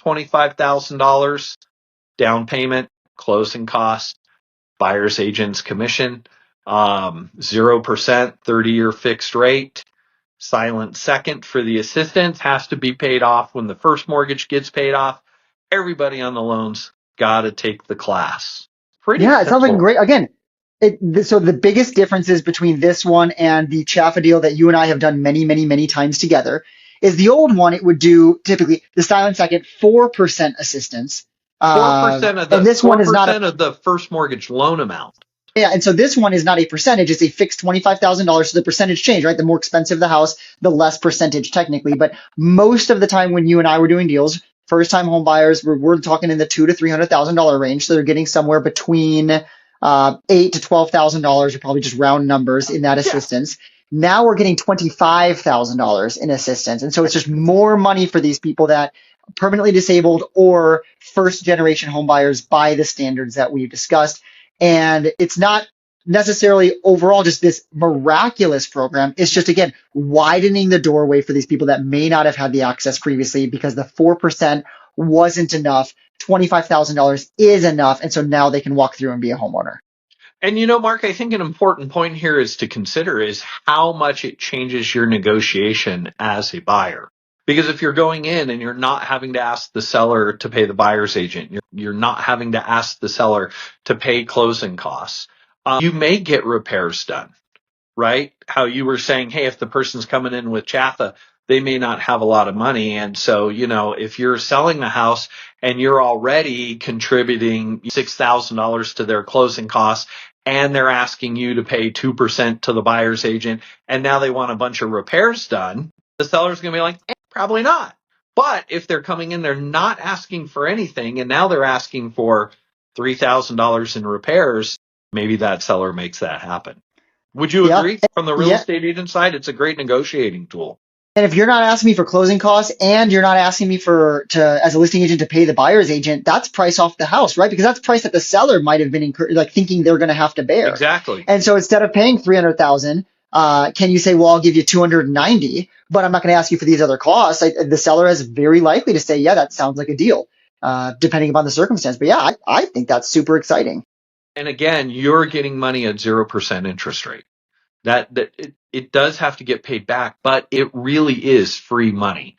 $25,000 down payment, closing costs, buyer's agent's commission, 0%, 30-year fixed rate, silent second for the assistance, has to be paid off when the first mortgage gets paid off. Everybody on the loans got to take the class. Pretty Yeah, it sounds like a simple. great, again, so the biggest differences between this one and the Chaffa deal that you and I have done many, many, many times together is the old one, it would do typically the silent second, 4% assistance. 4% of And the this one is not 4% of the first mortgage loan amount. yeah, and so this one is not a percentage, it's a fixed $25,000. So the percentage change, right? The more expensive the house, the less percentage technically. But most of the time when you and I were doing deals, first time home buyers, we're talking in the $200,000 to $300,000 range. So they're getting somewhere between $8,000 to $12,000, or probably just round numbers in that assistance. Now we're getting $25,000 in assistance. And so it's just more money for these people that permanently disabled or first generation home buyers by the standards that we've discussed. And it's not necessarily overall just this miraculous program. It's just, again, widening the doorway for these people that may not have had the access previously because the 4% wasn't enough. $25,000 is enough. And so now they can walk through and be a homeowner. And Mark, I think an important point here is to consider is how much it changes your negotiation as a buyer. Because if you're going in and you're not having to ask the seller to pay the buyer's agent, you're not having to ask the seller to pay closing costs, you may get repairs done, right? How you were saying, hey, if the person's coming in with Chaffa, they may not have a lot of money. And so, if you're selling the house and you're already contributing $6,000 to their closing costs, and they're asking you to pay 2% to the buyer's agent, and now they want a bunch of repairs done, the seller's going to be like, probably not. But if they're coming in, they're not asking for anything, and now they're asking for $3,000 in repairs, maybe that seller makes that happen. Would you agree? From the real estate agent side, it's a great negotiating tool. And if you're not asking me for closing costs and you're not asking me as a listing agent to pay the buyer's agent, that's price off the house, right? Because that's price that the seller might have been thinking they're going to have to bear. Exactly. And so instead of paying $300,000, can you say, well, I'll give you $290, but I'm not going to ask you for these other costs? The seller is very likely to say, yeah, that sounds like a deal, depending upon the circumstance. But yeah, I think that's super exciting. And again, you're getting money at 0% interest rate. That it does have to get paid back, but it really is free money.